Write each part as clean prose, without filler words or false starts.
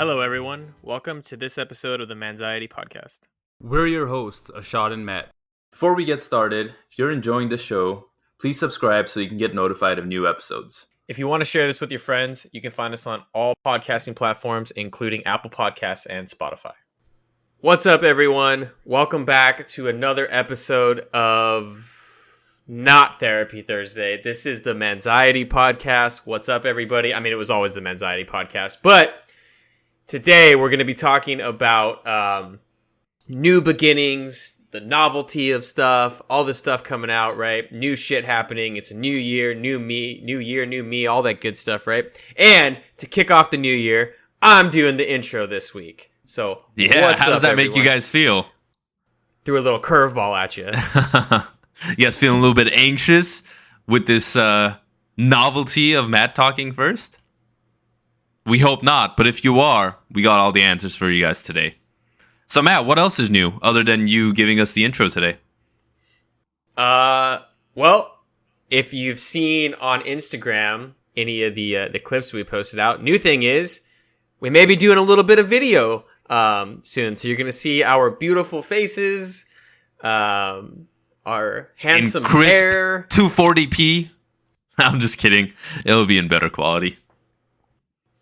Hello, everyone. Welcome to this episode of the Manxiety Podcast. We're your hosts, Ashad and Matt. Before we get started, if you're enjoying this show, please subscribe so you can get notified of new episodes. If you want to share this with your friends, you can find us on all podcasting platforms, including Apple Podcasts and Spotify. What's up, everyone? Welcome back to another episode of Not Therapy Thursday. This is the Manxiety Podcast. What's up, everybody? I mean, it was always the Manxiety Podcast, but today we're going to be talking about new beginnings, the novelty of stuff, all this stuff coming out, right? New shit happening. It's a new year, new me, all that good stuff, right? And to kick off the new year, I'm doing the intro this week. So, yeah, how does that make you guys feel? Threw a little curveball at you. You guys feeling a little bit anxious with this novelty of Matt talking first? We hope not, but if you are, we got all the answers for you guys today. So, Matt, what else is new other than you giving us the intro today? Well, if you've seen on Instagram any of the clips we posted out, new thing is we may be doing a little bit of video soon. So you're going to see our beautiful faces, our handsome in crisp hair. 240p. I'm just kidding. It'll be in better quality.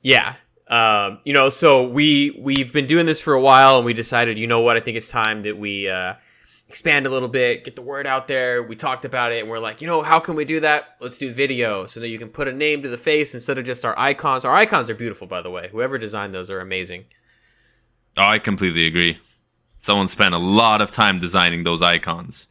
Yeah. So we've been doing this for a while, and we decided, you know what, I think it's time that we expand a little bit, get the word out there. We talked about it, and we're like, how can we do that? Let's do video so that you can put a name to the face instead of just our icons. Our icons are beautiful, by the way. Whoever designed those are amazing. Oh, I completely agree. Someone spent a lot of time designing those icons.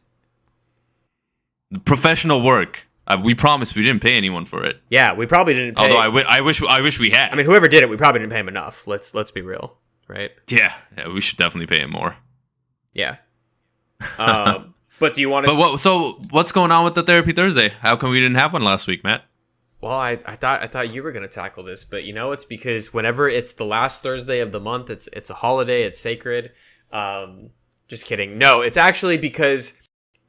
Professional work. We promised we didn't pay anyone for it. Yeah, we probably didn't pay. Although I wish we had. I mean, whoever did it, we probably didn't pay him enough. Let's be real, right? Yeah, we should definitely pay him more. Yeah. But do you want to? So what's going on with the Therapy Thursday? How come we didn't have one last week, Matt? Well, I thought you were going to tackle this, but it's because whenever it's the last Thursday of the month, it's a holiday, it's sacred. Just kidding. No, it's actually because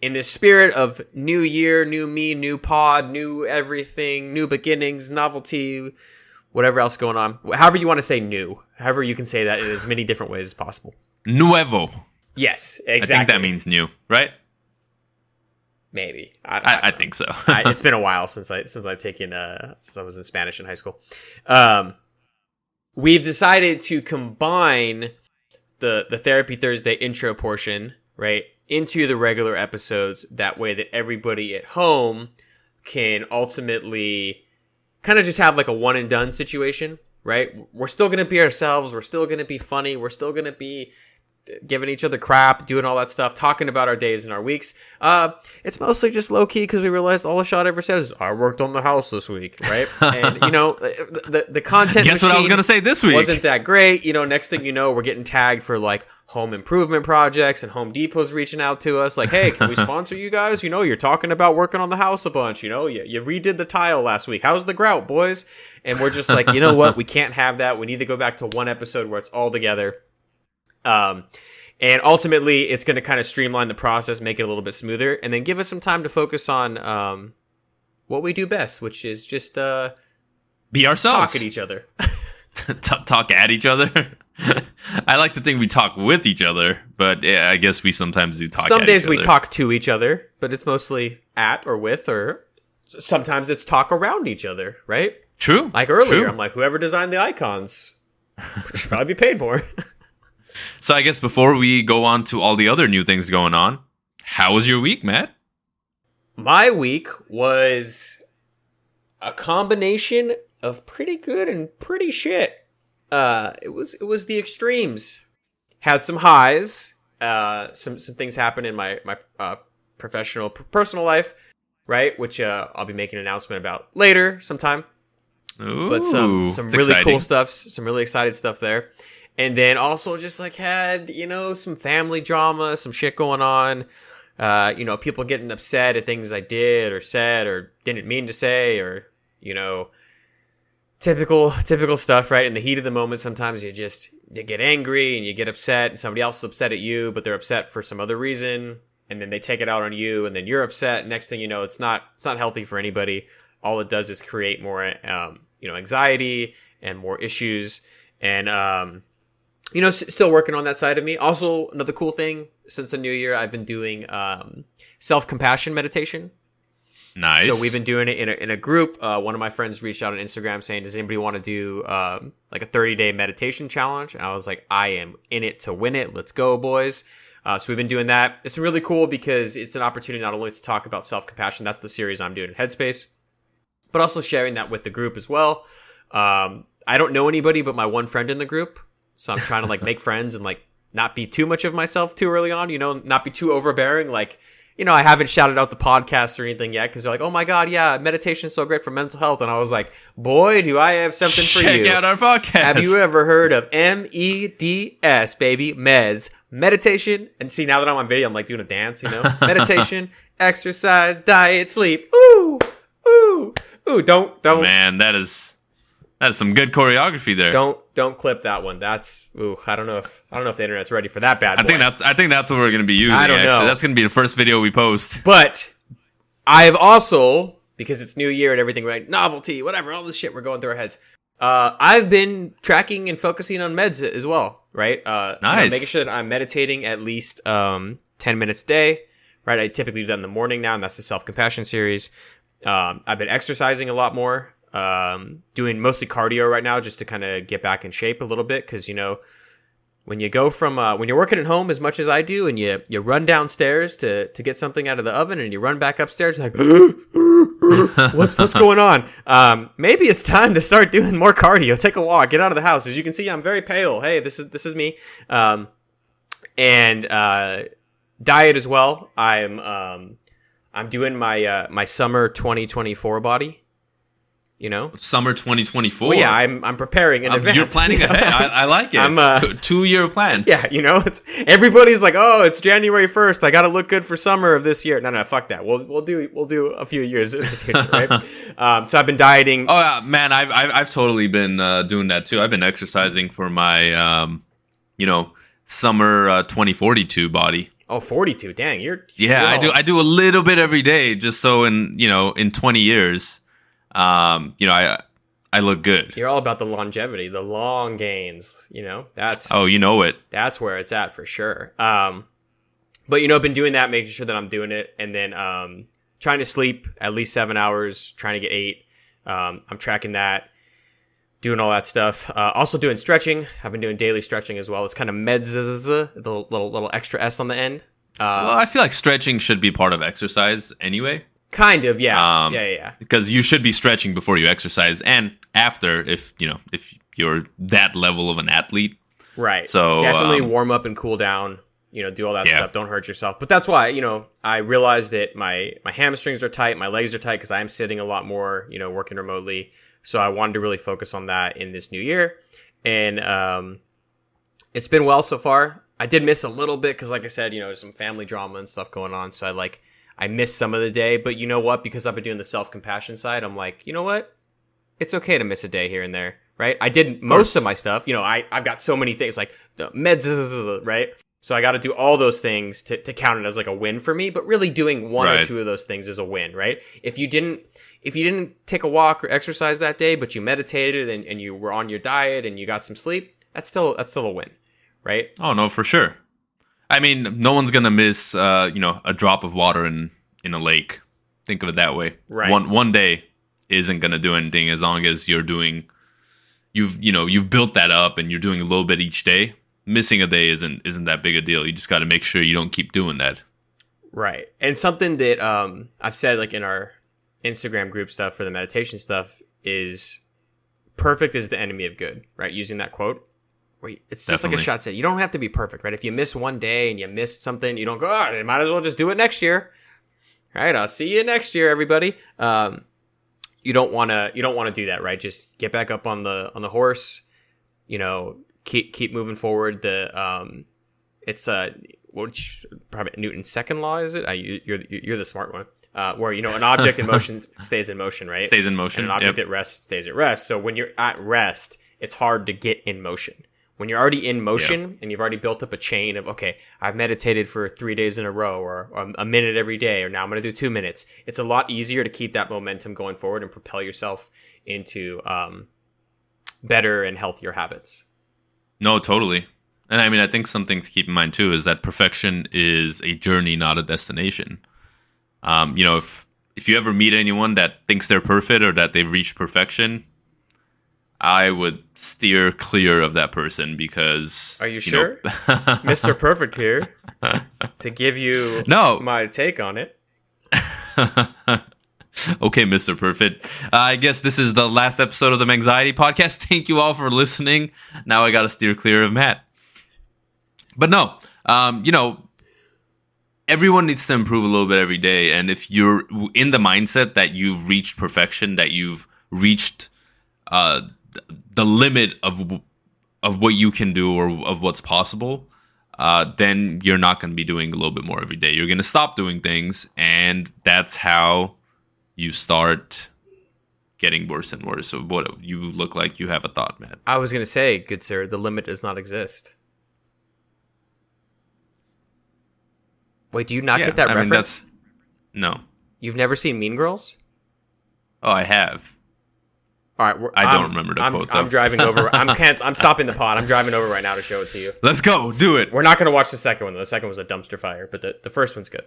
in the spirit of new year, new me, new pod, new everything, new beginnings, novelty, whatever else going on. However you want to say new. However you can say that in as many different ways as possible. Nuevo. Yes, exactly. I think that means new, right? Maybe. I think so. It's been a while since I've taken since I was in Spanish in high school. We've decided to combine the Therapy Thursday intro portion, right, into the regular episodes. That way that everybody at home can ultimately kind of just have like a one and done situation, right? We're still going to be ourselves. We're still going to be funny. We're still going to be giving each other crap, doing all that stuff, talking about our days and our weeks. It's mostly just low key because we realized all Ashad ever says is, I worked on the house this week, right? And the content. Guess what I was gonna say this week wasn't that great. Next thing you know, we're getting tagged for like home improvement projects, and Home Depot's reaching out to us like, hey, can we sponsor you guys? You're talking about working on the house a bunch. You redid the tile last week. How's the grout, boys? And we're just like, you know what? We can't have that. We need to go back to one episode where it's all together. And ultimately, it's going to kind of streamline the process, make it a little bit smoother, and then give us some time to focus on what we do best, which is just be ourselves, talk at each other. Talk at each other. I like to think we talk with each other, but yeah, I guess we sometimes do talk. Some at days each we other. talk to each other, but it's mostly at or with, or sometimes it's talk around each other, right? True. Like earlier, True. I'm like, whoever designed the icons should probably be paid more. So I guess before we go on to all the other new things going on, how was your week, Matt? My week was a combination of pretty good and pretty shit. It was the extremes. Had some highs. Some things happened in my personal life, right? Which I'll be making an announcement about later sometime. Ooh, but some really exciting. cool stuff, some really excited stuff there. And then also just like had, some family drama, some shit going on. People getting upset at things I did or said or didn't mean to say, or, typical stuff, right? In the heat of the moment, sometimes you get angry and you get upset and somebody else is upset at you, but they're upset for some other reason. And then they take it out on you and then you're upset. Next thing you know, it's not healthy for anybody. All it does is create more, anxiety and more issues. And still working on that side of me. Also, another cool thing since the new year, I've been doing self-compassion meditation. Nice. So we've been doing it in a group. One of my friends reached out on Instagram saying, does anybody want to do like a 30-day meditation challenge? And I was like, I am in it to win it. Let's go, boys. So we've been doing that. It's been really cool because it's an opportunity not only to talk about self-compassion, that's the series I'm doing in Headspace, but also sharing that with the group as well. I don't know anybody but my one friend in the group. So I'm trying to like make friends and like not be too much of myself too early on, not be too overbearing. Like, I haven't shouted out the podcast or anything yet because they're like, oh my God, yeah, meditation is so great for mental health. And I was like, boy, do I have something for you. Check out our podcast. Have you ever heard of MEDS, baby? Meds, meditation. And see, now that I'm on video, I'm like doing a dance, meditation, exercise, diet, sleep. Ooh, ooh, ooh. Don't. Man, that is some good choreography there. Don't clip that one. That's I don't know if the internet's ready for that bad boy. I think that's what we're going to be using. I don't know. That's going to be the first video we post. But I've also, because it's new year and everything, right? Novelty, whatever, all this shit we're going through our heads. I've been tracking and focusing on meds as well, right? Nice. Making sure that I'm meditating at least 10 minutes a day, right? I typically do that in the morning now, and that's the self-compassion series. I've been exercising a lot more. Doing mostly cardio right now just to kind of get back in shape a little bit because when you go from when you're working at home as much as I do and you run downstairs to get something out of the oven and you run back upstairs like what's going on, maybe it's time to start doing more cardio. Take a walk, get out of the house. As you can see, I'm very pale. Hey, this is me. And diet as well. I'm doing my summer 2024 body. Summer 2024. Well, yeah, I'm preparing in advance. You're planning ahead. I like it. I'm 2-year plan. Yeah, everybody's like, oh, it's January 1st. I got to look good for summer of this year. No, fuck that. We'll do a few years in the future, right? So I've been dieting. Oh man, I've totally been doing that too. I've been exercising for my summer 2042 body. Oh, 42. Dang, you're yeah. I do a little bit every day just so in 20 years. I look good. You're all about the longevity, the long gains, that's, it. That's where it's at for sure. But I've been doing that, making sure that I'm doing it. And then, trying to sleep at least 7 hours, trying to get 8. I'm tracking that, doing all that stuff. Also doing stretching. I've been doing daily stretching as well. It's kind of meds, the little extra S on the end. Well, I feel like stretching should be part of exercise anyway. Kind of, yeah. Yeah. Because you should be stretching before you exercise and after if you're that level of an athlete. Right. So definitely warm up and cool down, do all that stuff. Don't hurt yourself. But that's why, I realized that my hamstrings are tight, my legs are tight because I'm sitting a lot more, working remotely. So I wanted to really focus on that in this new year. And it's been well so far. I did miss a little bit because, like I said, some family drama and stuff going on. So I missed some of the day, but you know what? Because I've been doing the self-compassion side, I'm like, you know what? It's okay to miss a day here and there, right? I did most of my stuff. I've got so many things like the meds, right? So I got to do all those things to count it as like a win for me. But really, doing one or two of those things is a win, right? If you didn't take a walk or exercise that day, but you meditated and you were on your diet and you got some sleep, that's still a win, right? Oh no, for sure. I mean, no one's gonna miss, a drop of water in a lake. Think of it that way. Right. One day isn't gonna do anything as long as you've built that up and you're doing a little bit each day. Missing a day isn't that big a deal. You just got to make sure you don't keep doing that. Right. And something that I've said like in our Instagram group stuff for the meditation stuff is perfect is the enemy of good. Right. Using that quote. It's just like a shot said. You don't have to be perfect, right? If you miss one day and you miss something, you don't go, oh, you might as well just do it next year. All right, I'll see you next year, everybody. You don't want to do that, right? Just get back up on the horse. Keep moving forward. It's probably Newton's second law, is it? You're the smart one. Where an object in motion stays in motion, right? Stays in motion. And an object at rest stays at rest. So when you're at rest, it's hard to get in motion. When you're already in motion and you've already built up a chain of, okay, I've meditated for 3 days in a row or a minute every day, or now I'm going to do 2 minutes. It's a lot easier to keep that momentum going forward and propel yourself into better and healthier habits. No, totally. And I mean, I think something to keep in mind too is that perfection is a journey, not a destination. If you ever meet anyone that thinks they're perfect or that they've reached perfection, I would steer clear of that person because. Are you sure? Mr. Perfect here to give you my take on it. Okay, Mr. Perfect. I guess this is the last episode of the Anxiety Podcast. Thank you all for listening. Now I got to steer clear of Matt. But no, everyone needs to improve a little bit every day. And if you're in the mindset that you've reached perfection, that you've reached the limit of what you can do or of what's possible, then you're not going to be doing a little bit more every day. You're going to stop doing things, and that's how you start getting worse and worse. So what you look like you have a thought, Matt. I was going to say, good sir, the limit does not exist. Wait, do you not get that reference? No. You've never seen Mean Girls? Oh, I have. All right, I don't remember the quote. I'm driving over. I'm stopping the pod. I'm driving over right now to show it to you. Let's go. Do it. We're not going to watch the second one, though. The second was a dumpster fire, but the first one's good.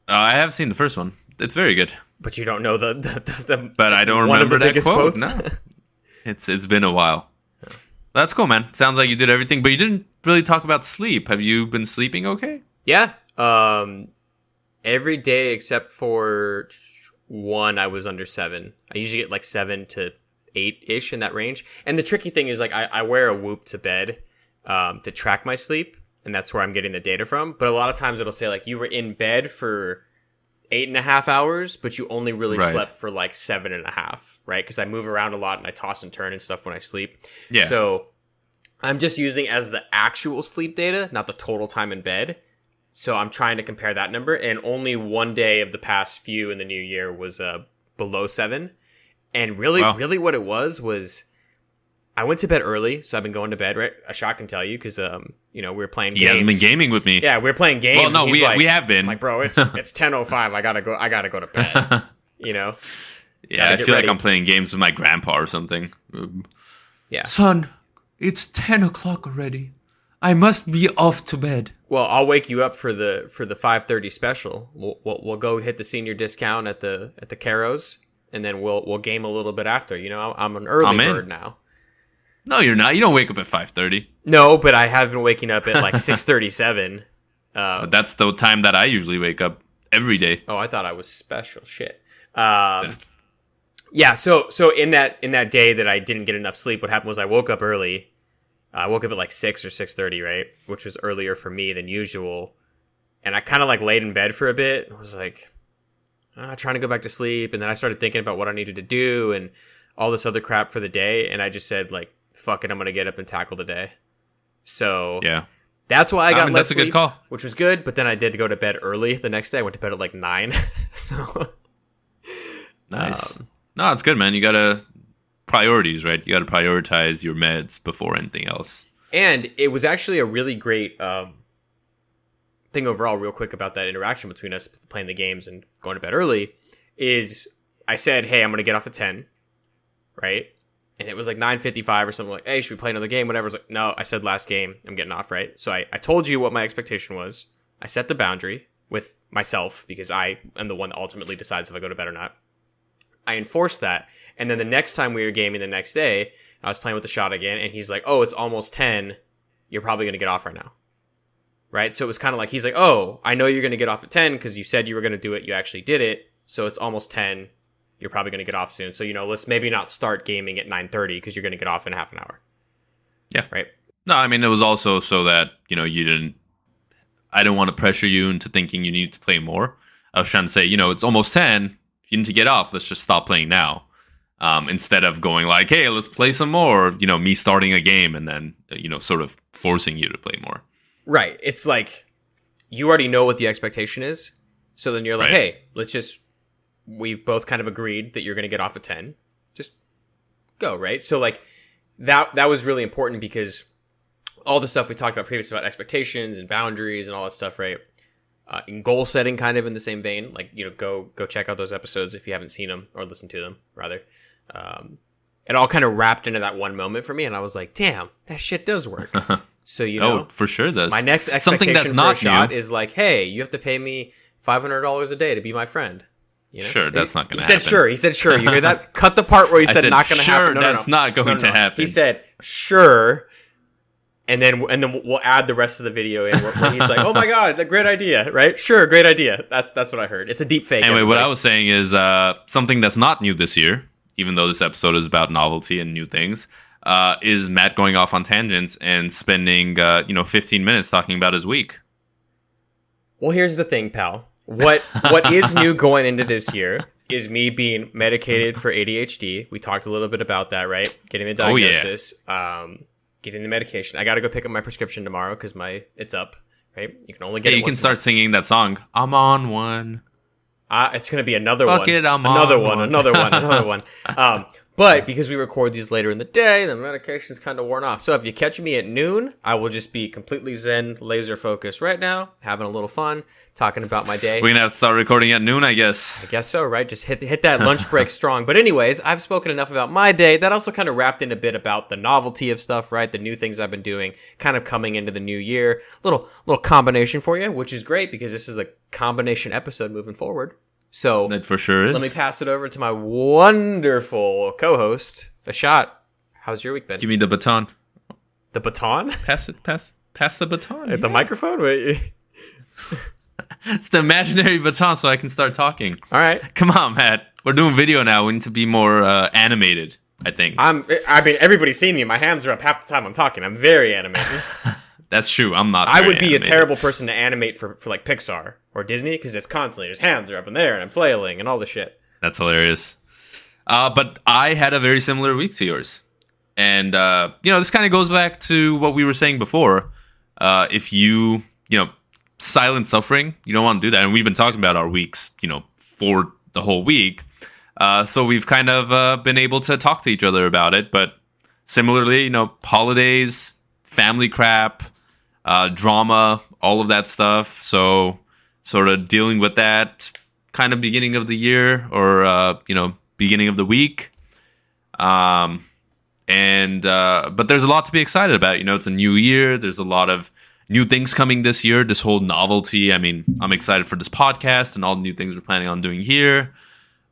I have seen the first one. It's very good. But you don't know the But I don't remember that quote. Quotes? No. It's been a while. That's cool, man. Sounds like you did everything, but you didn't really talk about sleep. Have you been sleeping okay? Yeah. Every day except for one, I was under 7. I usually get like 7 to 8-ish in that range. And the tricky thing is, like, I wear a Whoop to bed to track my sleep, and that's where I'm getting the data from. But a lot of times it'll say, like, you were in bed for 8.5 hours, but you only really slept for like 7.5, right? Because I move around a lot and I toss and turn and stuff when I sleep. Yeah. So I'm just using as the actual sleep data, not the total time in bed. So I'm trying to compare that number, and only one day of the past few in the new year was below 7. And really what it was I went to bed early, so I've been going to bed, right? Ashok can tell you, because we were playing games. He hasn't been gaming with me. Yeah, we were playing games. Well, no, we have been. I'm like, bro, it's 10:05. I gotta go to bed. Yeah, I feel like I'm playing games with my grandpa or something. Yeah, son, it's 10 o'clock already. I must be off to bed. Well, I'll wake you up for the 5:30 special. We'll go hit the senior discount at the Caros, and then we'll game a little bit after. I'm an early bird now. No, you're not. You don't wake up at 5:30. No, but I have been waking up at like 6:37. That's the time that I usually wake up every day. Oh, I thought I was special. Shit. Yeah. So in that day that I didn't get enough sleep, what happened was I woke up early. I woke up at like 6 or 6:30, right? Which was earlier for me than usual. And I kind of like laid in bed for a bit. I was like, trying to go back to sleep. And then I started thinking about what I needed to do and all this other crap for the day. And I just said, like, fuck it, I'm going to get up and tackle the day. So yeah, that's why I got less that's a sleep, good call. which was good. But then I did go to bed early the next day. I went to bed at like 9. So nice. No, it's good, man. You got to priorities, right? You got to prioritize your meds before anything else. And it was actually a really great thing overall, real quick, about that interaction between us playing the games and going to bed early, is I said, hey, I'm going to get off at 10, right? And it was like 9:55 or something, like, hey, should we play another game? Whatever. I was like, no, I said last game, I'm getting off, right? So I told you what my expectation was. I set the boundary with myself because I am the one that ultimately decides if I go to bed or not. I enforced that. And then the next time we were gaming the next day, I was playing with the shot again, and he's like, oh, it's almost 10. You're probably going to get off right now. Right? So it was kind of like, he's like, oh, I know you're going to get off at 10 because you said you were going to do it. You actually did it. So it's almost 10. You're probably going to get off soon. So, let's maybe not start gaming at 9:30 because you're going to get off in half an hour. Yeah. Right? No, I mean, it was also so that, I didn't want to pressure you into thinking you needed to play more. I was trying to say, it's almost 10. You need to get off. Let's just stop playing now. Instead of going like, hey, let's play some more, me starting a game and then, sort of forcing you to play more. Right. It's like, you already know what the expectation is. So then you're like, hey, we've both kind of agreed that you're going to get off at 10. Just go, right? So like that was really important because all the stuff we talked about previously about expectations and boundaries and all that stuff, right? In goal setting, kind of in the same vein, like, go check out those episodes if you haven't seen them or listened to them, rather. it all kind of wrapped into that one moment for me, and I was like, damn, that shit does work. So, for sure it does. My next Something expectation that's for a not shot is like, hey, you have to pay me $500 a day to be my friend. Sure, that's not going to happen. He said sure. You hear that? Cut the part where he said not going to happen. Sure, that's not going to happen. He said sure, and then we'll add the rest of the video in where he's like, oh my god, a great idea, right? Sure, great idea. That's what I heard. It's a deep fake. Anyway, what I was saying is something that's not new this year, even though this episode is about novelty and new things, is Matt going off on tangents and spending 15 minutes talking about his week. Well, here's the thing, pal. What is new going into this year is me being medicated for ADHD. We talked a little bit about that, right? Getting the diagnosis, getting the medication. I got to go pick up my prescription tomorrow because it's up, right? You can only get. You can start singing that song. I'm on one. It's going to be another Fuck one. It, I'm another on one. Another one. But because we record these later in the day, the medication's kind of worn off. So if you catch me at noon, I will just be completely zen, laser focused right now, having a little fun, talking about my day. We're going to have to start recording at noon, I guess. I guess so, right? Just hit that lunch break strong. But anyways, I've spoken enough about my day. That also kind of wrapped in a bit about the novelty of stuff, right? The new things I've been doing, kind of coming into the new year. Little combination for you, which is great because this is a combination episode moving forward. So that for sure is. Let me pass it over to my wonderful co-host, Ashot. How's your week been? Give me the baton. The baton? Pass the baton. The microphone? Wait. It's the imaginary baton so I can start talking. All right. Come on, Matt. We're doing video now. We need to be more animated, I think. Everybody's seen me. My hands are up half the time I'm talking. I'm very animated. That's true. I'm not. I would be animated. A terrible person to animate for like Pixar or Disney because it's constantly his hands are up in there and I'm flailing and all the shit. That's hilarious. But I had a very similar week to yours, and this kind of goes back to what we were saying before. If you silent suffering, you don't want to do that, and we've been talking about our weeks, for the whole week. So we've kind of been able to talk to each other about it. But similarly, holidays, family crap. Drama, all of that stuff. So sort of dealing with that kind of beginning of the year or, beginning of the week. But there's a lot to be excited about. It's a new year. There's a lot of new things coming this year. This whole novelty. I mean, I'm excited for this podcast and all the new things we're planning on doing here.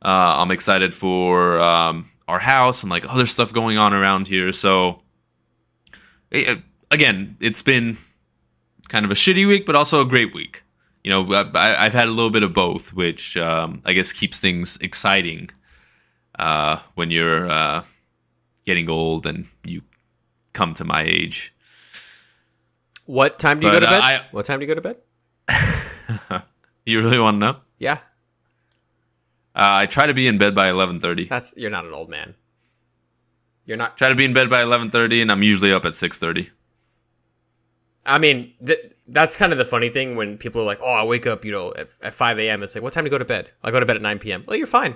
I'm excited for our house and like other stuff going on around here. So again, it's been kind of a shitty week, but also a great week. I've had a little bit of both, which I guess keeps things exciting when you're getting old and you come to my age. What time do you go to bed? What time do you go to bed? You really want to know? Yeah. I try to be in bed by 11:30. You're not an old man. You're not. Try to be in bed by 11:30, and I'm usually up at 6:30. I mean, that's kind of the funny thing when people are like, "Oh, I wake up, at 5 a.m." It's like, "What time do you go to bed?" I go to bed at 9 p.m. Well, you're fine.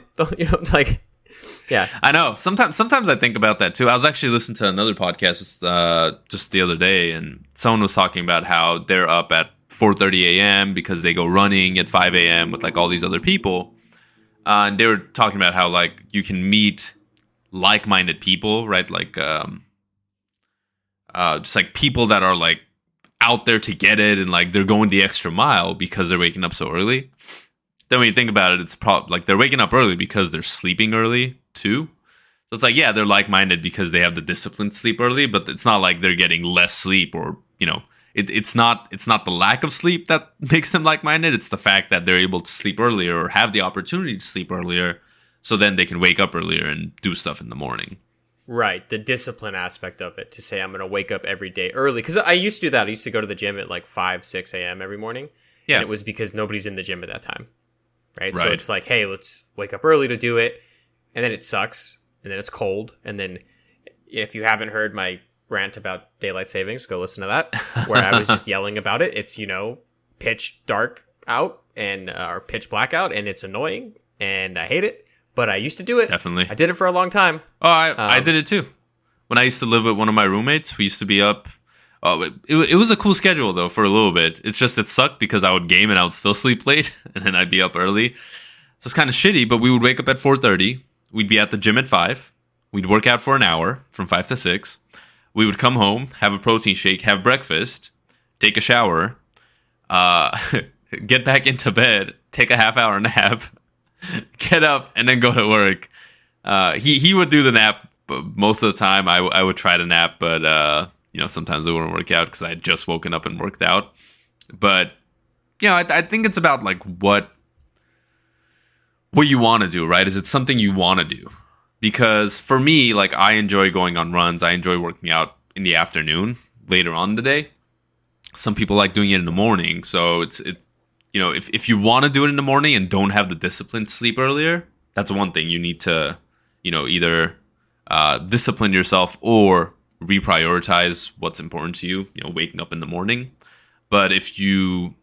Yeah. I know. Sometimes I think about that too. I was actually listening to another podcast just the other day, and someone was talking about how they're up at 4:30 a.m. because they go running at 5 a.m. with like all these other people, and they were talking about how like you can meet like-minded people, right? Like, just like people that are like out there to get it and like they're going the extra mile because they're waking up so early. Then when you think about it, it's probably like they're waking up early because they're sleeping early too. So it's like, yeah, they're like-minded because they have the discipline to sleep early, but it's not like they're getting less sleep or, it's not the lack of sleep that makes them like-minded. It's the fact that they're able to sleep earlier or have the opportunity to sleep earlier. So then they can wake up earlier and do stuff in the morning. Right, the discipline aspect of it, to say I'm going to wake up every day early. Because I used to do that. I used to go to the gym at like 5, 6 a.m. every morning. Yeah. And it was because nobody's in the gym at that time. Right? So it's like, hey, let's wake up early to do it. And then it sucks. And then it's cold. And then if you haven't heard my rant about daylight savings, go listen to that. Where I was just yelling about it. It's, pitch dark out and or pitch black out. And it's annoying. And I hate it. But I used to do it. Definitely. I did it for a long time. Oh, I did it too. When I used to live with one of my roommates, we used to be up. Oh, it was a cool schedule, though, for a little bit. It's just it sucked because I would game and I would still sleep late. And then I'd be up early. So it's kind of shitty, but we would wake up at 4:30. We'd be at the gym at 5. We'd work out for an hour from 5 to 6. We would come home, have a protein shake, have breakfast, take a shower, get back into bed, take a half-hour nap, get up, and then go to work. He would do the nap most of the time. I would try to nap, but sometimes it wouldn't work out because I had just woken up and worked out. But I think it's about like what you want to do, right? Is it something you want to do? Because for me, like, I enjoy going on runs. I enjoy working out in the afternoon, later on in the day. Some people like doing it in the morning. So it's if you want to do it in the morning and don't have the discipline to sleep earlier, that's one thing you need to, either discipline yourself or reprioritize what's important to you, waking up in the morning. But if you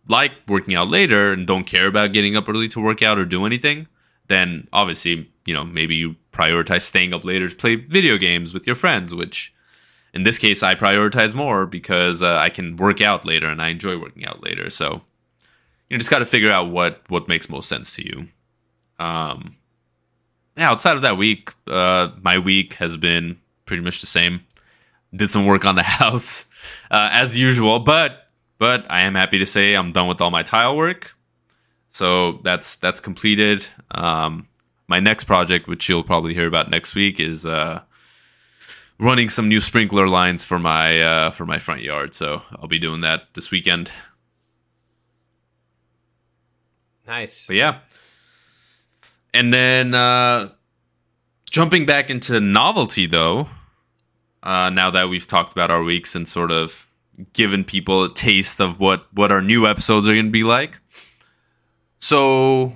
like working out later and don't care about getting up early to work out or do anything, then obviously, maybe you prioritize staying up later to play video games with your friends, which in this case, I prioritize more because I can work out later and I enjoy working out later. So you just got to figure out what makes most sense to you. Outside of that week, my week has been pretty much the same. Did some work on the house as usual, but I am happy to say I'm done with all my tile work. So that's completed. My next project, which you'll probably hear about next week, is running some new sprinkler lines for my front yard. So I'll be doing that this weekend. Nice. But yeah. And then jumping back into novelty, though, now that we've talked about our weeks and sort of given people a taste of what our new episodes are going to be like. So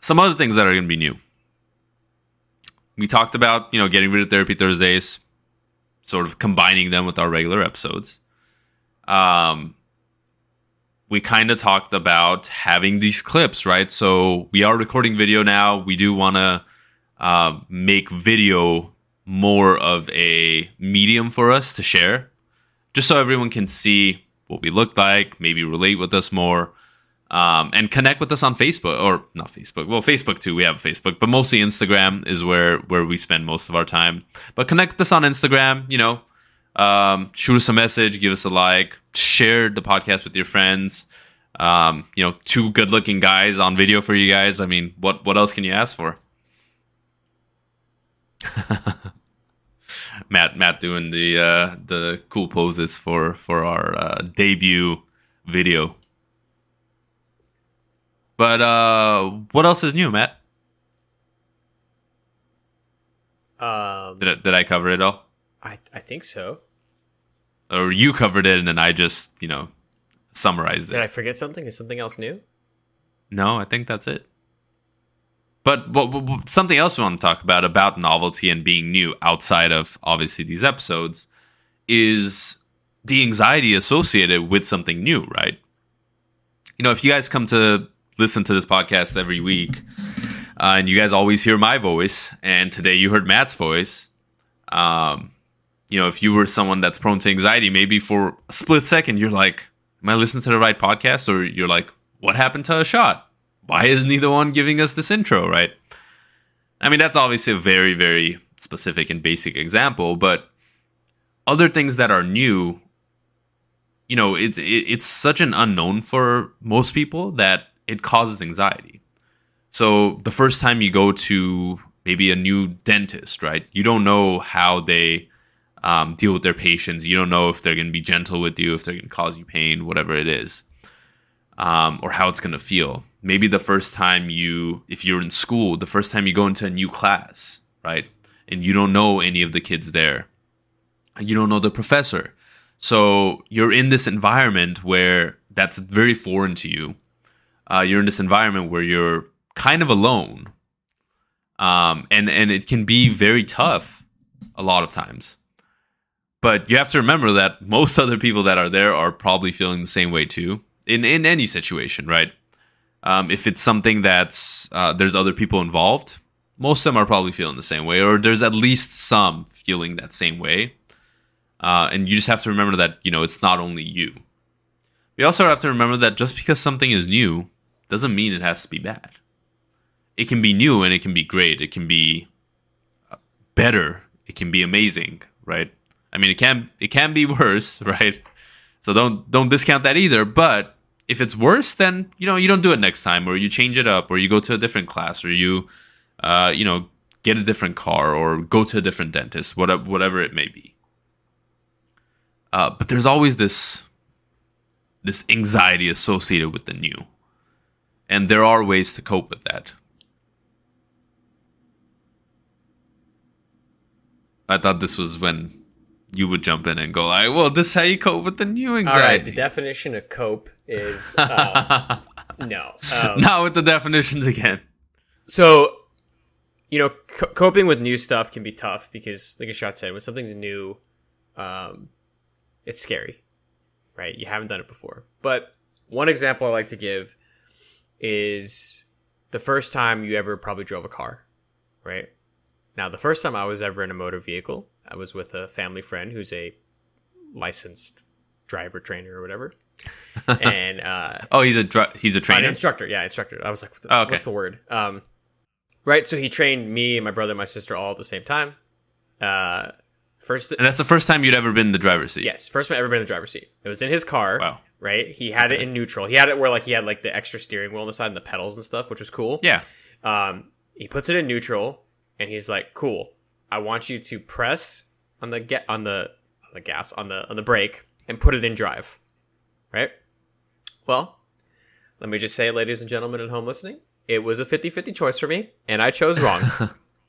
some other things that are going to be new. We talked about, getting rid of Therapy Thursdays, sort of combining them with our regular episodes. We kind of talked about having these clips, right? So we are recording video now. We do want to make video more of a medium for us to share, just so everyone can see what we look like, maybe relate with us more, and connect with us on Facebook, or not Facebook. Well, Facebook too. We have Facebook, but mostly Instagram is where we spend most of our time. But connect with us on Instagram. Shoot us a message, give us a like, share the podcast with your friends. Two good-looking guys on video for you guys. I mean, what else can you ask for? Matt doing the cool poses for our debut video. But what else is new, Matt? Did I cover it all? I think so. Or you covered it and then I just, summarized it. Did I forget something? Is something else new? No, I think that's it. But something else we want to talk about novelty and being new outside of, obviously, these episodes is the anxiety associated with something new, right? If you guys come to listen to this podcast every week and you guys always hear my voice and today you heard Matt's voice, if you were someone that's prone to anxiety, maybe for a split second you're like, am I listening to the right podcast? Or you're like, what happened to a shot? Why isn't he the one giving us this intro, right? I mean, that's obviously a very, very specific and basic example, but other things that are new, it's such an unknown for most people that it causes anxiety. So the first time you go to maybe a new dentist, right? You don't know how they deal with their patients. You don't know if they're going to be gentle with you, if they're going to cause you pain, whatever it is, or how it's going to feel. Maybe the first time if you're in school, the first time you go into a new class, right? And you don't know any of the kids there. You don't know the professor. So you're in this environment where that's very foreign to you. You're in this environment where you're kind of alone. And it can be very tough a lot of times. But you have to remember that most other people that are there are probably feeling the same way too. In any situation, right? If it's something that's there's other people involved, most of them are probably feeling the same way, or there's at least some feeling that same way. And you just have to remember that, it's not only you. You also have to remember that just because something is new doesn't mean it has to be bad. It can be new and it can be great. It can be, better, it can be amazing, right? I mean, it can be worse, right? So don't discount that either. But if it's worse, then you don't do it next time, or you change it up, or you go to a different class, or you get a different car, or go to a different dentist, whatever it may be. But there's always this anxiety associated with the new, and there are ways to cope with that. I thought this was when you would jump in and go like, well, this is how you cope with the new anxiety. All right, the definition of cope is no. Not with the definitions again. So, coping with new stuff can be tough because, like Ashad said, when something's new, it's scary, right? You haven't done it before. But one example I like to give is the first time you ever probably drove a car, right? Now, the first time I was ever in a motor vehicle, I was with a family friend who's a licensed driver trainer or whatever. And he's a trainer? An instructor. Yeah, instructor. I was like, what's the word? Right, so he trained me and my brother and my sister all at the same time. And that's the first time you'd ever been in the driver's seat? Yes, first time I've ever been in the driver's seat. It was in his car. Wow. Right? He had it in neutral. He had it where he had the extra steering wheel on the side and the pedals and stuff, which was cool. Yeah. He puts it in neutral. And he's like, "Cool. I want you to press on the gas on the brake and put it in drive." Right? Well, let me just say, ladies and gentlemen at home listening, it was a 50-50 choice for me, and I chose wrong.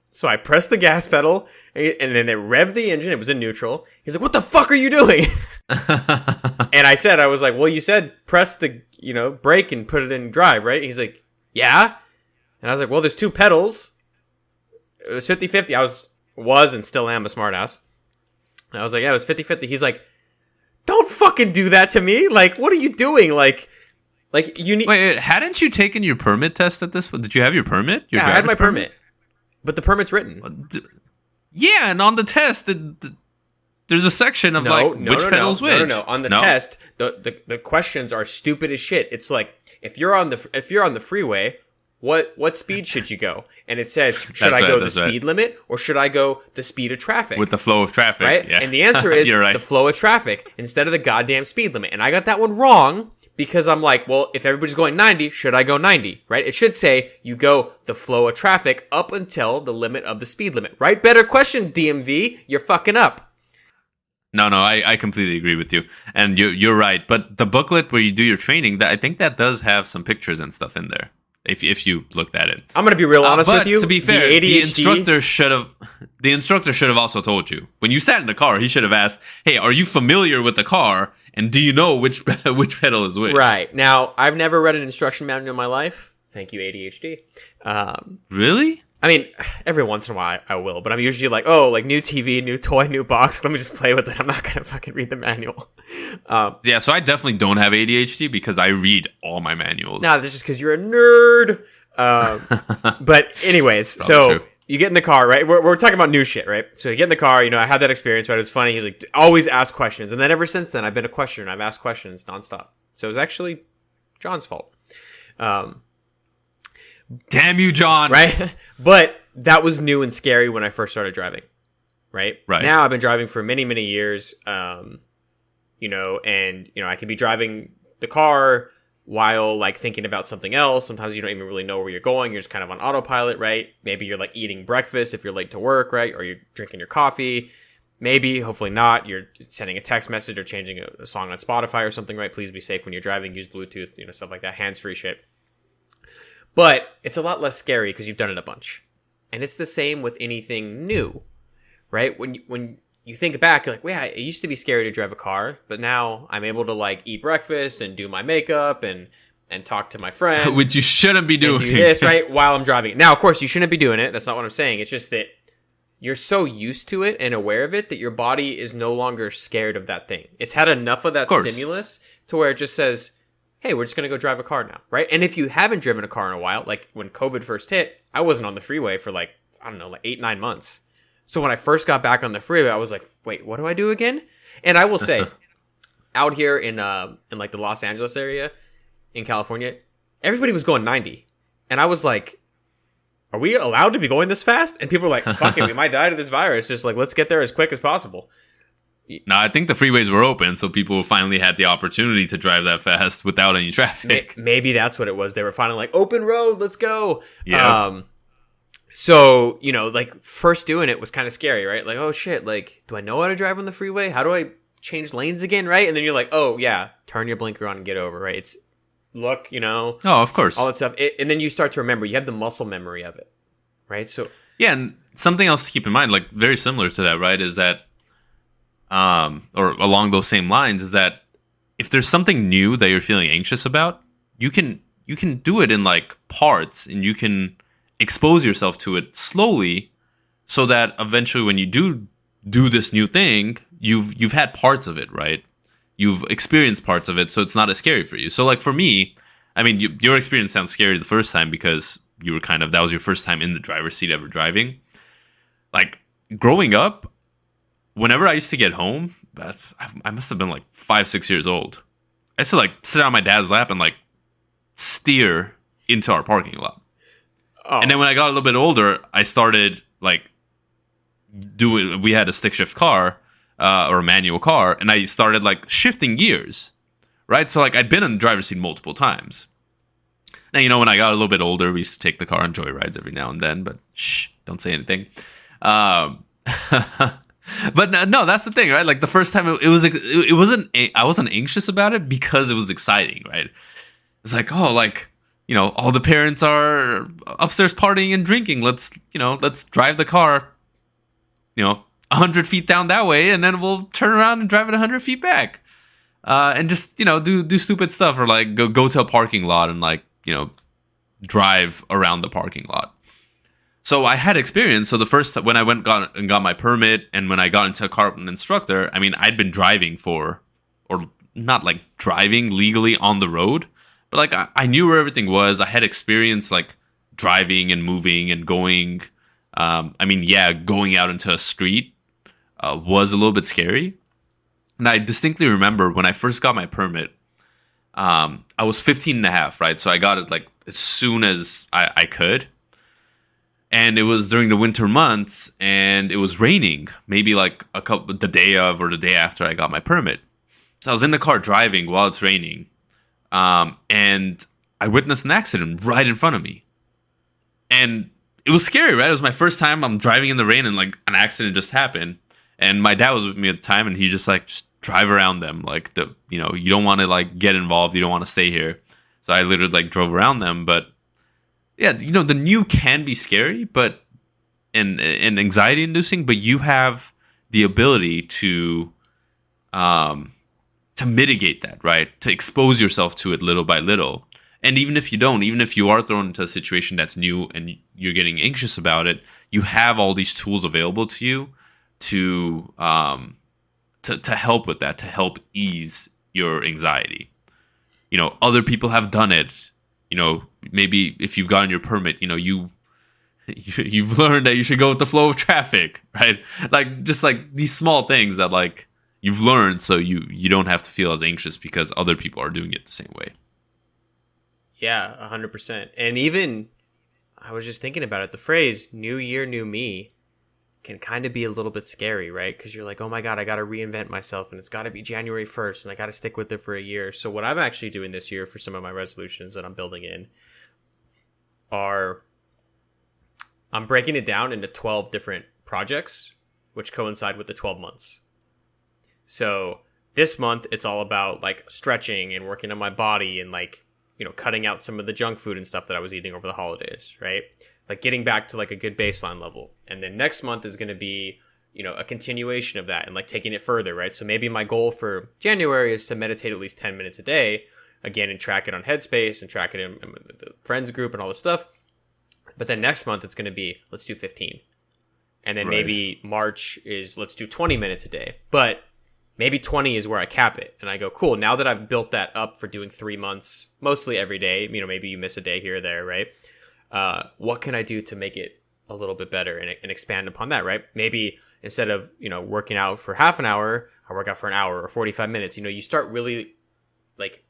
So I pressed the gas pedal, and then it revved the engine. It was in neutral. He's like, "What the fuck are you doing?" And I was like, "Well, you said press the brake and put it in drive, right?" He's like, "Yeah." And I was like, "Well, there's two pedals." It was 50-50. I was and still am a smartass. And I was like, yeah, it was 50-50. He's like, don't fucking do that to me. Like, what are you doing? Like you need... Wait, hadn't you taken your permit test at this point? Did you have your permit? Yeah, I had my permit. But the permit's written. Yeah, and on the test, there's a section of which pedals which. No. On the test, the questions are stupid as shit. It's like, if you're on the freeway... What speed should you go? And it says, should I go the speed limit or should I go the speed of traffic? With the flow of traffic. Right? Yeah. And the answer is the flow of traffic instead of the goddamn speed limit. And I got that one wrong because I'm like, well, if everybody's going 90, should I go 90? Right? It should say you go the flow of traffic up until the limit of the speed limit. Right? Better questions, DMV. You're fucking up. No, I completely agree with you. And you're right. But the booklet where you do your training, I think that does have some pictures and stuff in there. If you looked at it, I'm gonna be real honest with you. To be fair, the instructor should have also told you when you sat in the car. He should have asked, "Hey, are you familiar with the car? And do you know which pedal is which?" Right. Now, I've never read an instruction manual in my life. Thank you, ADHD. Really? I mean, every once in a while I will, but I'm usually like, oh, like new TV, new toy, new box. Let me just play with it. I'm not going to fucking read the manual. Yeah, so I definitely don't have ADHD because I read all my manuals. No, that's just because you're a nerd. But anyways, so true. You get in the car, right? We're talking about new shit, right? So you get in the car, I had that experience, right? It was funny. He's like, always ask questions. And then ever since then, I've been a questioner. I've asked questions nonstop. So it was actually John's fault. Damn you, John. Right? But that was new and scary when I first started driving. Right? Now I've been driving for many, many years. And I could be driving the car while thinking about something else. Sometimes you don't even really know where you're going. You're just kind of on autopilot, right? Maybe you're eating breakfast if you're late to work, right? Or you're drinking your coffee. Maybe, hopefully not, you're sending a text message or changing a song on Spotify or something, right? Please be safe when you're driving. Use Bluetooth, stuff like that. Hands-free shit. But it's a lot less scary because you've done it a bunch. And it's the same with anything new, right? When you think back, you're like, well, yeah, it used to be scary to drive a car, but now I'm able to eat breakfast and do my makeup and talk to my friend. Which you shouldn't be doing. Do this, right, while I'm driving. Now, of course, you shouldn't be doing it. That's not what I'm saying. It's just that you're so used to it and aware of it that your body is no longer scared of that thing. It's had enough of that stimulus to where it just says, hey, we're just going to go drive a car now, right? And if you haven't driven a car in a while, like when COVID first hit, I wasn't on the freeway for 8-9 months. So when I first got back on the freeway, I was like, wait, what do I do again? And I will say, out here in the Los Angeles area in California, everybody was going 90. And I was like, are we allowed to be going this fast? And people are like, fuck it, we might die to this virus. Just like, let's get there as quick as possible. No, I think the freeways were open, so people finally had the opportunity to drive that fast without any traffic. Maybe that's what it was. They were finally like, open road, let's go. Yeah. So, you know, like, first doing it was kind of scary, right? Like, oh shit, like, do I know how to drive on the freeway? How do I change lanes again, right? And then you're like, oh yeah, turn your blinker on and get over, right? It's look, you know. Oh, of course. All that stuff. And then you start to remember, you have the muscle memory of it, right? So yeah, and something else to keep in mind, like very similar to that, right, is that or along those same lines, is that if there's something new that you're feeling anxious about, you can do it in like parts, and you can expose yourself to it slowly, so that eventually when you do this new thing, you've had parts of it, right? You've experienced parts of it, so it's not as scary for you. So like for me, I mean, your experience sounds scary the first time because you were that was your first time in the driver's seat ever driving. Like growing up, whenever I used to get home, I must have been like 5-6 years old. I used to like sit on my dad's lap and like steer into our parking lot. Oh. And then when I got a little bit older, I started like we had a stick shift car or a manual car, and I started like shifting gears, right? So like I'd been in the driver's seat multiple times. Now, you know, when I got a little bit older, we used to take the car on joyrides every now and then, but shh, don't say anything. But no, that's the thing, right? Like the first time it wasn't, I wasn't anxious about it because it was exciting, right? It's like, oh, like, you know, all the parents are upstairs partying and drinking. Let's drive the car, 100 feet down that way, and then we'll turn around and drive it 100 feet back. And just, do stupid stuff, or like go to a parking lot and like, drive around the parking lot. So I had experience. So the first, when I got my permit, and when I got into a car with an instructor, I mean, I'd been driving or not like driving legally on the road, but like I knew where everything was. I had experience like driving and moving and going. Going out into a street was a little bit scary. And I distinctly remember when I first got my permit, I was 15 and a half, right? So I got it like as soon as I could. And it was during the winter months, and it was raining, maybe like the day of or the day after I got my permit. So I was in the car driving while it's raining, and I witnessed an accident right in front of me. And it was scary, right? It was my first time I'm driving in the rain, and like an accident just happened. And my dad was with me at the time, and he just drive around them. Like you don't want to like get involved. You don't want to stay here. So I literally like drove around them, but yeah, the new can be scary, but and anxiety inducing, but you have the ability to mitigate that, right? To expose yourself to it little by little. And even if you don't, even if you are thrown into a situation that's new and you're getting anxious about it, you have all these tools available to you to help with that, to help ease your anxiety. Other people have done it. Maybe if you've gotten your permit, you've learned that you should go with the flow of traffic, right? Like just like these small things that like you've learned, so you don't have to feel as anxious because other people are doing it the same way. Yeah, 100%. And even I was just thinking about it. The phrase "New Year, New Me" can kind of be a little bit scary, right? Because you're like, oh my God, I got to reinvent myself, and it's got to be January 1st, and I got to stick with it for a year. So what I'm actually doing this year for some of my resolutions that I'm building in I'm breaking it down into 12 different projects, which coincide with the 12 months. So this month, it's all about like stretching and working on my body and like, cutting out some of the junk food and stuff that I was eating over the holidays, right? Like getting back to like a good baseline level. And then next month is going to be, a continuation of that and like taking it further, right? So maybe my goal for January is to meditate at least 10 minutes a day, again, and track it on Headspace and track it in the friends group and all this stuff. But then next month it's going to be, let's do 15. And then maybe March is let's do 20 minutes a day. But maybe 20 is where I cap it. And I go, cool, now that I've built that up for doing 3 months, mostly every day, maybe you miss a day here or there, right? What can I do to make it a little bit better and expand upon that, right? Maybe instead of, working out for half an hour, I work out for an hour or 45 minutes. You start really like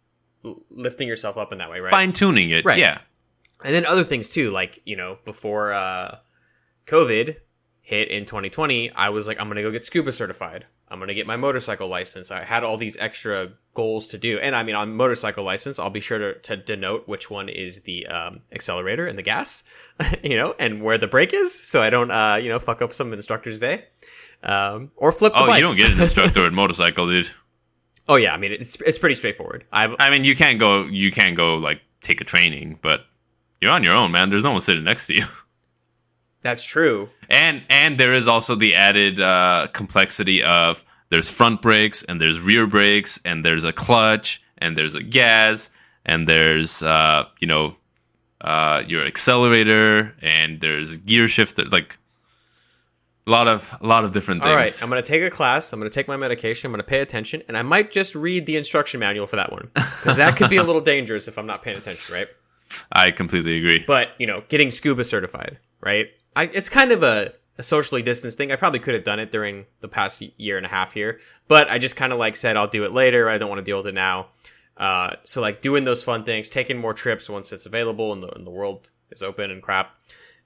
lifting yourself up in that way, right? Fine tuning it. Right. Yeah. And then other things too, like, you know, before COVID hit in 2020, I was like, I'm going to go get scuba certified. I'm going to get my motorcycle license. I had all these extra goals to do. And I mean, on motorcycle license, I'll be sure to denote which one is the accelerator and the gas, you know, and where the brake is. So I don't, you know, fuck up some instructor's day or flip the bike. Oh, you don't get an instructor with motorcycle, dude. Oh, yeah. I mean, it's pretty straightforward. I mean, you can't go like take a training, but you're on your own, man. There's no one sitting next to you. That's true. And there is also the added complexity of there's front brakes and there's rear brakes and there's a clutch and there's a gas and there's your accelerator and there's gear shifter, like a lot of different things. All right, I'm going to take a class. I'm going to take my medication. I'm going to pay attention, and I might just read the instruction manual for that one because that could be a little dangerous if I'm not paying attention, right? I completely agree. But, you know, getting scuba certified, right? It's kind of a socially distanced thing. I probably could have done it during the past year and a half here, but I just kind of like said, I'll do it later. I don't want to deal with it now. So like doing those fun things, taking more trips once it's available and the world is open and crap.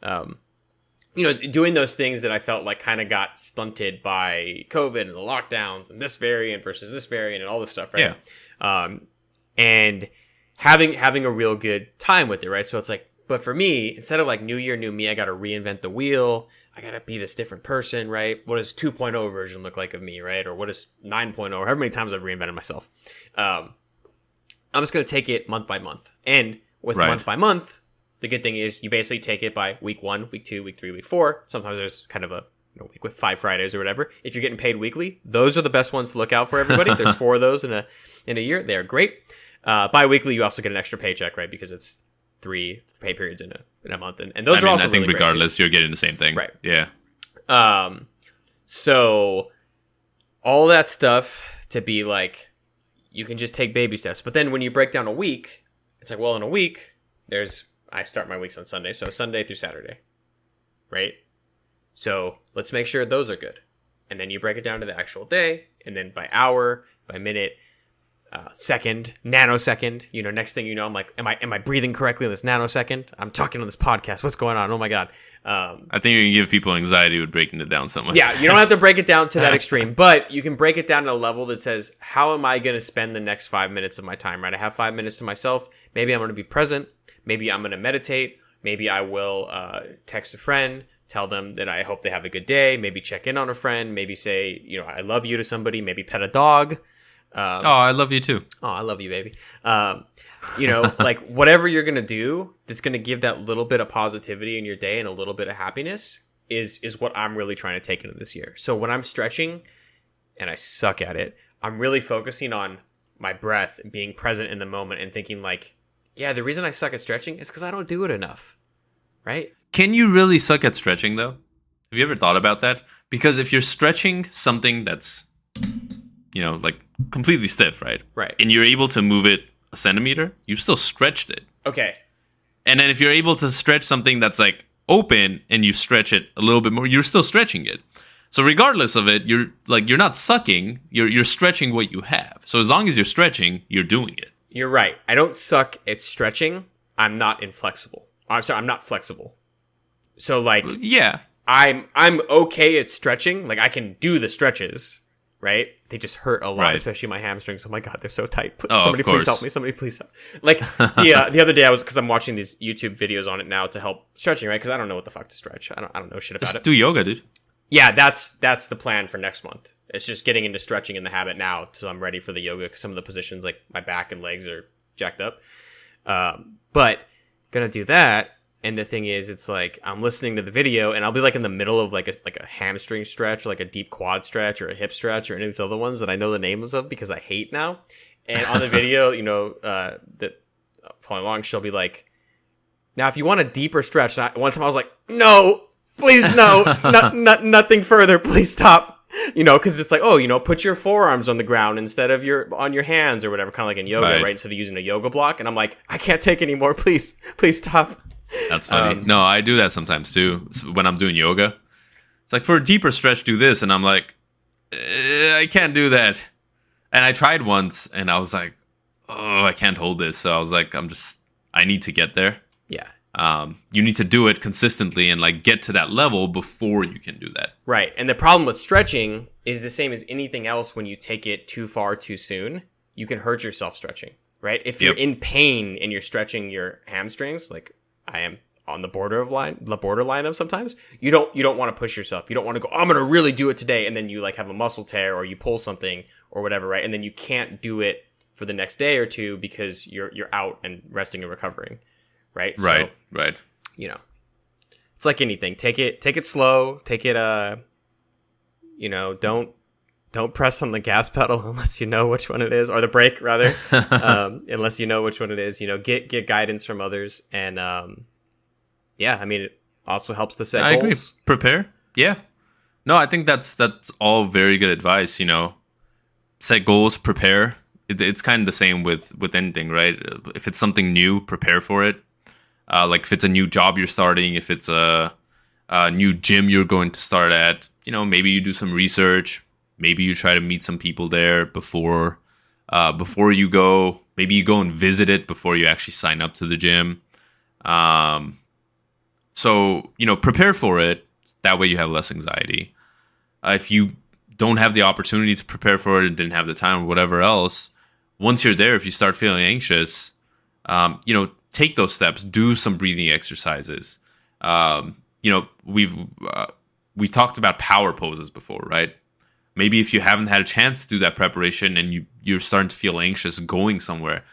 You know, doing those things that I felt like kind of got stunted by COVID and the lockdowns and this variant versus this variant and all this stuff, right? Yeah. And having a real good time with it, right? So it's like, but for me, instead of like new year, new me, I got to reinvent the wheel. I got to be this different person, right? What does 2.0 version look like of me, right? Or what is 9.0, or however many times I've reinvented myself. I'm just going to take it month by month. And with month by month, the good thing is you basically take it by week 1, week 2, week 3, week 4. Sometimes there's kind of a week with 5 Fridays or whatever. If you're getting paid weekly, those are the best ones to look out for everybody. There's 4 of those in a year. They're great. Bi-weekly, you also get an extra paycheck, right? Because it's 3 pay periods in a month, and those are also I think really regardless, you're getting the same thing, right? Yeah. So all that stuff to be like, you can just take baby steps, but then when you break down a week, it's like, well, in a week, I start my weeks on Sunday, so Sunday through Saturday, right? So let's make sure those are good, and then you break it down to the actual day, and then by hour, by minute. Second, nanosecond, you know, next thing you know, I'm like, am I breathing correctly in this nanosecond? I'm talking on this podcast. What's going on? Oh my God. I think you can give people anxiety with breaking it down so much. Yeah. You don't have to break it down to that extreme, but you can break it down to a level that says, how am I going to spend the next 5 minutes of my time, right? I have 5 minutes to myself. Maybe I'm going to be present. Maybe I'm going to meditate. Maybe I will, text a friend, tell them that I hope they have a good day. Maybe check in on a friend. Maybe say, you know, I love you to somebody. Maybe pet a dog. I love you too. Oh, I love you, baby. You know, like whatever you're going to do that's going to give that little bit of positivity in your day and a little bit of happiness is what I'm really trying to take into this year. So when I'm stretching and I suck at it, I'm really focusing on my breath and being present in the moment and thinking like, yeah, the reason I suck at stretching is because I don't do it enough. Right? Can you really suck at stretching though? Have you ever thought about that? Because if you're stretching something that's, you know, like completely stiff, right? Right. And you're able to move it a centimeter, you've still stretched it. Okay. And then if you're able to stretch something that's like open and you stretch it a little bit more, you're still stretching it. So regardless of it, you're not sucking, you're stretching what you have. So as long as you're stretching, you're doing it. You're right. I don't suck at stretching. I'm not inflexible. I'm sorry, I'm not flexible. So like, yeah, I'm okay at stretching. Like I can do the stretches, right? They just hurt a lot, right. Especially my hamstrings. Oh my God, they're so tight. Somebody please help me. Somebody please help. Like the other day because I'm watching these YouTube videos on it now to help stretching, right? Because I don't know what the fuck to stretch. I don't know shit about just it. Do yoga, dude. Yeah, that's the plan for next month. It's just getting into stretching in the habit now, so I'm ready for the yoga. Because some of the positions, like my back and legs, are jacked up. But gonna do that. And the thing is, it's like I'm listening to the video, and I'll be like in the middle of like a hamstring stretch, or like a deep quad stretch, or a hip stretch, or any of these other ones that I know the names of because I hate now. And on the video, you know, that following along, she'll be like, "Now, if you want a deeper stretch," one time I was like, "No, please, no, nothing further. Please stop." You know, because it's like, oh, you know, put your forearms on the ground instead of on your hands or whatever, kind of like in yoga, right? Instead of using a yoga block. And I'm like, I can't take any more. Please stop. That's funny. No, I do that sometimes too. When I'm doing yoga, it's like for a deeper stretch, do this, and I'm like, I can't do that. And I tried once, and I was like, oh, I can't hold this. So I was like, I need to get there. Yeah, You need to do it consistently and like get to that level before you can do that. Right. And the problem with stretching is the same as anything else. When you take it too far too soon, you can hurt yourself stretching, right? If you're in pain and you're stretching your hamstrings, like I am on the borderline of sometimes, you don't want to push yourself. You don't want to go, I'm going to really do it today. And then you like have a muscle tear or you pull something or whatever, right? And then you can't do it for the next day or two because you're out and resting and recovering. Right. Right. So, right. You know, it's like anything. Take it slow. Take it. Don't press on the gas pedal unless you know which one it is, or the brake rather, unless you know which one it is. Get guidance from others, and I mean, it also helps to set goals. I agree. Prepare. Yeah. No, I think that's all very good advice. Set goals, prepare. It's kind of the same with anything, right? If it's something new, prepare for it. Like if it's a new job you're starting, if it's a new gym you're going to start at, maybe you do some research. Maybe you try to meet some people there before you go. Maybe you go and visit it before you actually sign up to the gym. So prepare for it. That way you have less anxiety. If you don't have the opportunity to prepare for it and didn't have the time or whatever else, once you're there, if you start feeling anxious, take those steps, do some breathing exercises. We've talked about power poses before, right? Maybe if you haven't had a chance to do that preparation and you're starting to feel anxious going somewhere,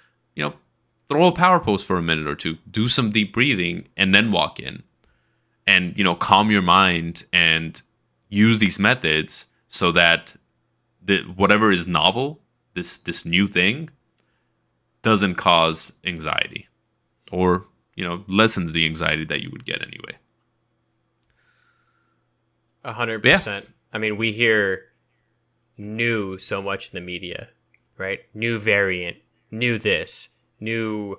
throw a power pose for a minute or two, do some deep breathing, and then walk in. And, calm your mind and use these methods so that whatever is novel, this new thing, doesn't cause anxiety. Or, lessens the anxiety that you would get anyway. 100%. I mean, we hear new so much in the media, right? New variant, new this, new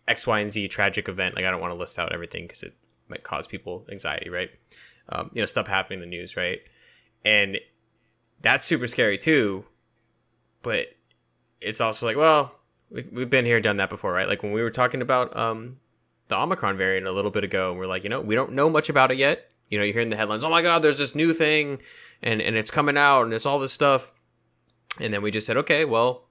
X, Y, and Z tragic event. Like, I don't want to list out everything because it might cause people anxiety, right? Stuff happening in the news, right? And that's super scary too. But it's also like, well, we've been here, done that before, right? Like when we were talking about the Omicron variant a little bit ago, and we're like, we don't know much about it yet. You're hearing the headlines, oh my God, there's this new thing, and it's coming out, and it's all this stuff. And then we just said, okay, well,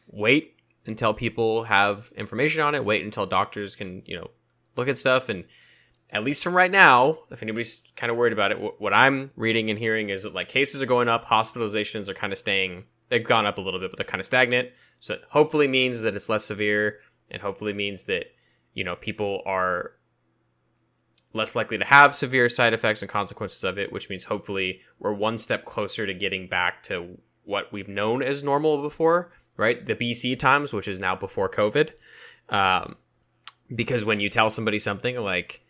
wait until people have information on it. Wait until doctors can, look at stuff. And at least from right now, if anybody's kind of worried about it, what I'm reading and hearing is that like cases are going up, hospitalizations are kind of they've gone up a little bit, but they're kind of stagnant. So it hopefully means that it's less severe, and hopefully means that, people are less likely to have severe side effects and consequences of it, which means hopefully we're one step closer to getting back to what we've known as normal before, right? The BC times, which is now before COVID. Because when you tell somebody something like,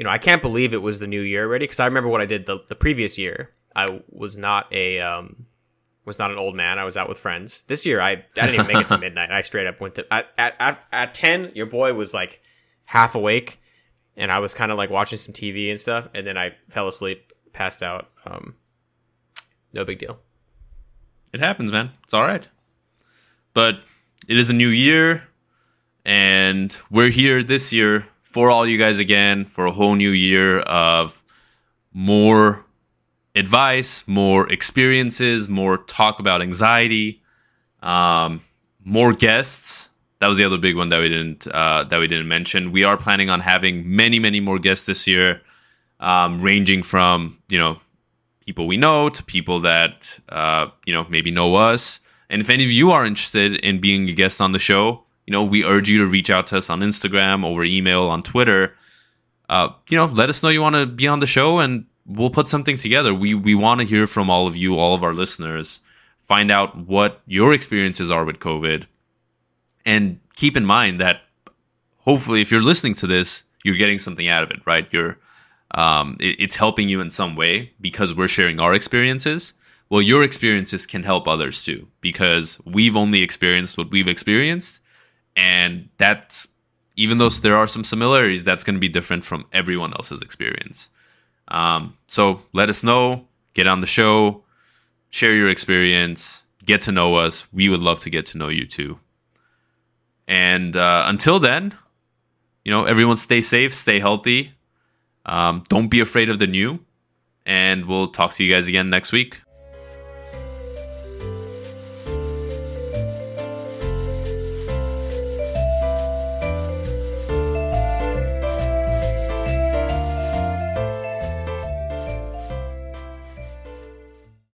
I can't believe it was the new year already, because I remember what I did the previous year. I was not an old man. I was out with friends. This year, I didn't even make it to midnight. I straight up went to at 10. Your boy was like half awake, and I was kind of like watching some TV and stuff, and then I fell asleep, passed out. No big deal. It happens, man. It's all right. But it is a new year, and we're here this year for all you guys again for a whole new year of more advice, more experiences, more talk about anxiety, more guests. That was the other big one that we didn't mention. We are planning on having many, many more guests this year, ranging from people we know to people that maybe know us. And if any of you are interested in being a guest on the show, we urge you to reach out to us on Instagram, over email, on Twitter. Let us know you want to be on the show, and we'll put something together. We want to hear from all of you, all of our listeners. Find out what your experiences are with COVID. And keep in mind that hopefully if you're listening to this, you're getting something out of it, right? It's helping you in some way because we're sharing our experiences. Well, your experiences can help others too, because we've only experienced what we've experienced. And that's, even though there are some similarities, that's going to be different from everyone else's experience. So let us know, get on the show, share your experience, get to know us. We would love to get to know you too. And until then, everyone stay safe, stay healthy. Don't be afraid of the new. And we'll talk to you guys again next week.